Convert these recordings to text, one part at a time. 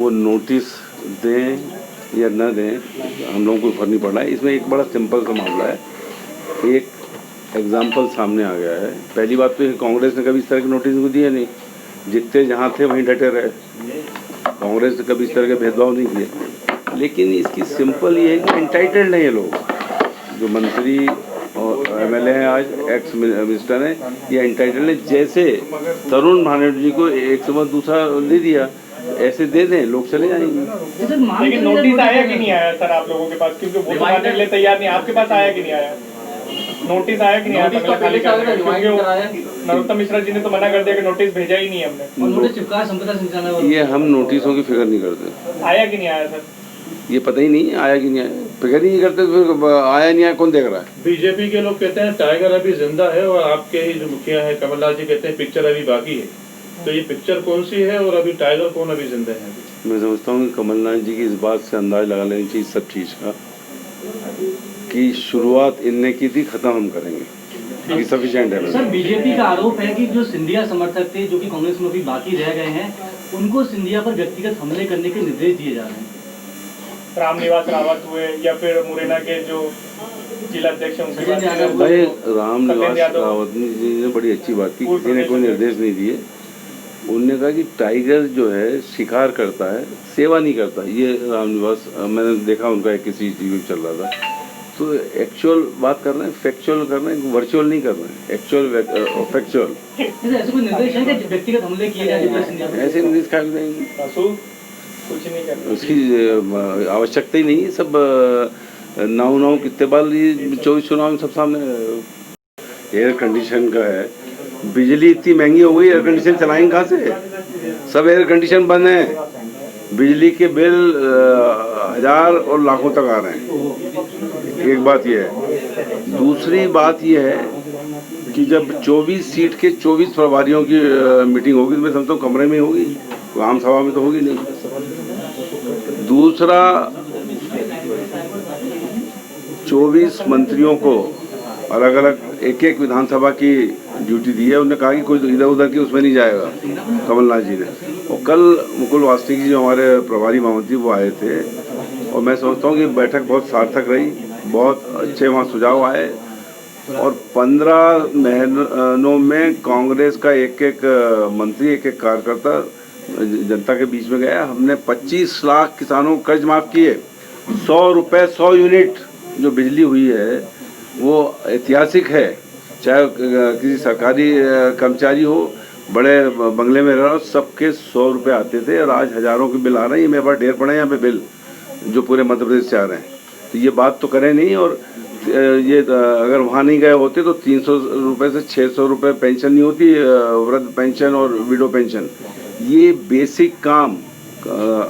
वो नोटिस दें या न दें हम लोगों को फर्क नहीं पड़ रहा है। इसमें एक बड़ा सिंपल सा मामला है। एक एग्जाम्पल सामने आ गया है। पहली बात तो कांग्रेस ने कभी इस तरह के नोटिस को दिए नहीं, जितने जहाँ थे वहीं डटे रहे। कांग्रेस ने कभी इस तरह के भेदभाव नहीं किए। लेकिन इसकी सिंपल ये है कि एंटाइटल्ड हैं ये लोग, जो मंत्री और एमएलए हैं, आज एक्स मिनिस्टर हैं, ये एंटाइटल्ड है। जैसे तरुण भानोट जी को एक से बाद दूसरा दे दिया, ऐसे दे दें, लोग चले जाएंगे। लेकिन नोटिस आया कि नहीं आया सर आप लोगों के पास, क्योंकि वो मानने के लिए तैयार नहीं। आपके पास आया कि नहीं आया नोटिस? आया कि नहीं आया? नरोत्तम मिश्रा जी ने तो मना कर दिया कि नोटिस भेजा ही नहीं हमने। ये हम नोटिसों की फिक्र नहीं करते। आया कि नहीं आया सर? ये पता ही नहीं आया कि नहीं आया, फिक्र ही नहीं करते। तो फिर आया नहीं आया कौन देख रहा है? बीजेपी के लोग कहते हैं टाइगर अभी जिंदा है, और आपके ही जो मुखिया है कमलनाथ जी कहते हैं पिक्चर अभी बाकी है। तो ये पिक्चर कौन सी है और अभी टाइगर कौन अभी जिंदा है? मैं समझता हूँ कि कमलनाथ जी की इस बात से अंदाज लगा लेनी चाहिए सब चीज़ का, कि शुरुआत इनने की थी, खत्म हम करेंगे। सफिशिएंट है। सर, बीजेपी का आरोप है कि जो सिंधिया समर्थक थे, जो कि कांग्रेस में अभी बाकी रह गए हैं, उनको सिंधिया पर व्यक्तिगत हमले करने के निर्देश दिए जा रहे हैं। रामनिवास रावत हुए या फिर मुरैना के जो जिला अध्यक्ष हैं, भाई रामनिवास रावत जी ने बड़ी अच्छी बात की, किसी ने कोई निर्देश नहीं दिए। उन्होंने कहा कि टाइगर जो है शिकार करता है, सेवा नहीं करता। ये रामनिवास, मैंने देखा उनका एक किसी टीवी पे चल रहा था, तो एक्चुअल बात कर रहे हैं, फैक्चुअल कर रहे हैं, वर्चुअल नहीं कर रहे हैं, एक्चुअल फैक्चुअल। ऐसे कोई निर्देश है कि व्यक्तिगत हमले किए जाए? ऐसे निर्देश क्या देंगे? कुछ नहीं करते, उसकी आवश्यकता ही नहीं है। सब नाव कितने बार 24 चुनाव में सब सामने। एयर कंडीशन का है, बिजली इतनी महंगी हो गई, एयर कंडीशन चलाएंगे कहाँ से? सब एयर कंडीशन बंद है। बिजली के बिल हजार और लाखों तक आ रहे हैं। एक बात यह है। दूसरी बात यह है कि जब 24 सीट के 24 प्रभारियों की मीटिंग होगी, तो मैं समझता हूँ कमरे में होगी, आम सभा में तो होगी नहीं। दूसरा, 24 मंत्रियों को अलग अलग एक विधानसभा की ड्यूटी दी है। उन्होंने कहा कि कोई इधर उधर की उसमें नहीं जाएगा, कमलनाथ जी ने। और कल मुकुल वासनिक जी जो हमारे प्रभारी महामंत्री वो आए थे, और मैं समझता हूँ कि बैठक बहुत सार्थक रही, बहुत अच्छे वहाँ सुझाव आए। और 15 महीनों में कांग्रेस का एक मंत्री, एक कार्यकर्ता जनता के बीच में गया। हमने 25 लाख किसानों को कर्ज माफ किए। 100 रुपये 100 यूनिट जो बिजली हुई है वो ऐतिहासिक है। चाहे किसी सरकारी कर्मचारी हो, बड़े बंगले में रह रहा हो, सबके 100 रुपये आते थे, और आज हज़ारों के बिल आ रहे हैं। ये मेरे पास ढेर पड़े हैं यहाँ पे बिल, जो पूरे मध्य प्रदेश से आ रहे हैं। तो ये बात तो करें नहीं। और ये अगर वहाँ नहीं गए होते तो 300 रुपये से 600 रुपये पेंशन नहीं होती, वृद्ध पेंशन और विडो पेंशन। ये बेसिक काम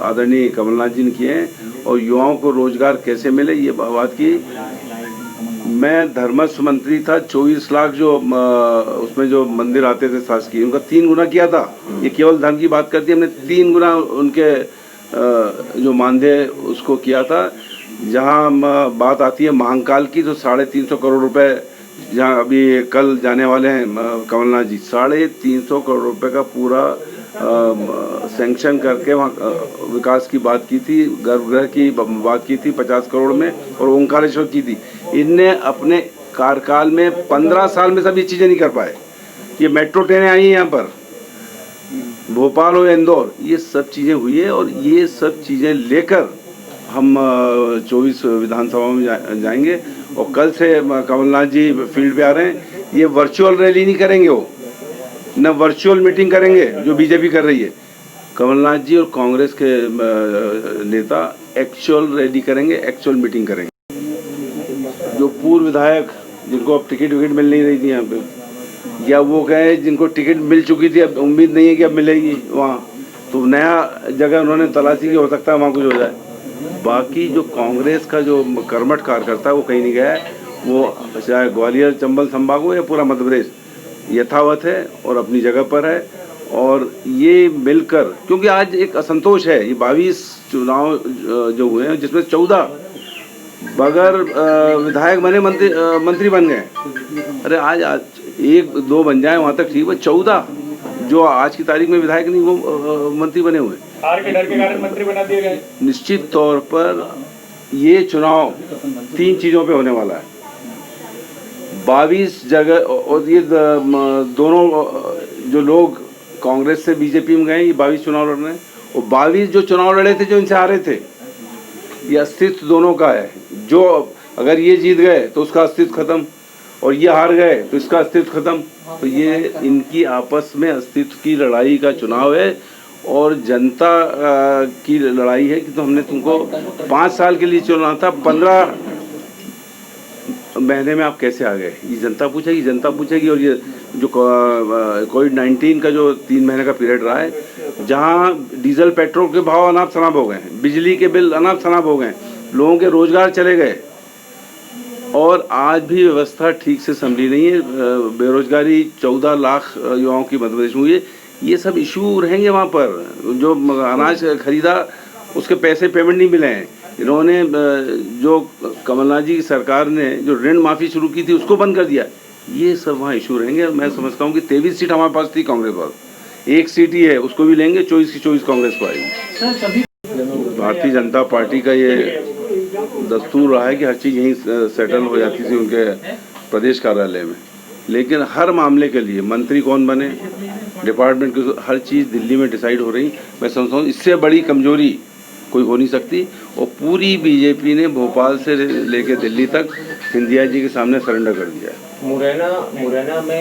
आदरणीय कमलनाथ जी ने किए हैं। और युवाओं को रोजगार कैसे मिले, ये बात की। मैं धर्मस्व मंत्री था, 24 लाख जो उसमें जो मंदिर आते थे शासकीय, उनका 3 गुना किया था। ये केवल धर्म की बात करती है, हमने 3 गुना उनके जो मानदेय उसको किया था। जहाँ बात आती है महाकाल की, तो 350 करोड़ रुपए जहाँ अभी कल जाने वाले हैं कमलनाथ जी, 350 करोड़ रुपए का पूरा सैंक्शन करके वहाँ विकास की बात की थी। गर्भगृह की बात की थी 50 करोड़ में, और ओंकारेश्वर की थी। इनने अपने कार्यकाल में 15 साल में सभी चीज़ें नहीं कर पाए। ये मेट्रो ट्रेनें आई हैं यहाँ पर, भोपाल और इंदौर, ये सब चीज़ें हुई है। और ये सब चीज़ें लेकर हम 24 विधानसभा में जाएंगे। और कल से कमलनाथ जी फील्ड पे आ रहे हैं। ये वर्चुअल रैली नहीं करेंगे, वो न वर्चुअल मीटिंग करेंगे जो बीजेपी कर रही है। कमलनाथ जी और कांग्रेस के नेता एक्चुअल रैली करेंगे, एक्चुअल मीटिंग करेंगे। जो पूर्व विधायक जिनको अब टिकट विकेट मिल नहीं रही थी यहाँ पे, या वो कहे जिनको टिकट मिल चुकी थी, अब उम्मीद नहीं है कि अब मिलेगी वहाँ, तो नया जगह उन्होंने तलाशी की, हो सकता है वहाँ कुछ हो जाए। बाकी जो कांग्रेस का जो कर्मठ कार्यकर्ता है वो कहीं नहीं गया है। वो चाहे ग्वालियर चंबल संभाग हो या पूरा मध्य प्रदेश, यथावत है और अपनी जगह पर है। और ये मिलकर, क्योंकि आज एक असंतोष है, ये 22 चुनाव जो हुए हैं जिसमें 14 बगैर विधायक बने मंत्री बन गए। अरे आज 1-2 बन जाए वहाँ तक ठीक है, 14 जो आज की तारीख में विधायक नहीं वो मंत्री बने हुए। हार के डर के कारण मंत्री बना दिए गए। निश्चित तौर पर ये चुनाव 3 चीज़ों पे होने वाला है। 22 जगह, और ये दोनों जो लोग कांग्रेस से बीजेपी में गए, ये 22 चुनाव लड़ रहे हैं, और 22 जो चुनाव लड़े थे जो इनसे हारे थे, ये अस्तित्व दोनों का है। जो अगर ये जीत गए तो उसका अस्तित्व खत्म, और ये हार गए तो इसका अस्तित्व खत्म। तो ये इनकी आपस में अस्तित्व की लड़ाई का चुनाव है, और जनता की लड़ाई है कि तो हमने तुमको 5 साल के लिए चुना था, 15 महीने में आप कैसे आ गए, ये जनता पूछेगी। और ये जो कोविड-19 का जो 3 महीने का पीरियड रहा है, जहां डीजल पेट्रोल के भाव अनाप शनाप हो गए हैं, बिजली के बिल अनाप शनाप हो गए, लोगों के रोजगार चले गए, और आज भी व्यवस्था ठीक से संभली नहीं है। बेरोजगारी 14 लाख युवाओं की मध्य प्रदेश में हुई है। ये सब इशू रहेंगे वहाँ पर। जो अनाज खरीदा उसके पैसे पेमेंट नहीं मिले हैं, इन्होंने जो कमलनाथ जी की सरकार ने जो ऋण माफ़ी शुरू की थी उसको बंद कर दिया। ये सब वहाँ इशू रहेंगे। मैं समझता हूँ कि 23 सीट हमारे पास थी कांग्रेस पास, 1 सीट ही है, उसको भी लेंगे, 24 की 24 कांग्रेस को आएगी। सर सभी भारतीय जनता पार्टी का ये दस्तूर रहा है कि हर चीज़ यहीं सेटल हो जाती थी उनके प्रदेश कार्यालय में, लेकिन हर मामले के लिए मंत्री कौन बने, डिपार्टमेंट की हर चीज़ दिल्ली में डिसाइड हो रही। मैं समझता हूँ इससे बड़ी कमजोरी कोई हो नहीं सकती, और पूरी बीजेपी ने भोपाल से लेकर दिल्ली तक सिंधिया जी के सामने सरेंडर कर दिया है। मुरैना में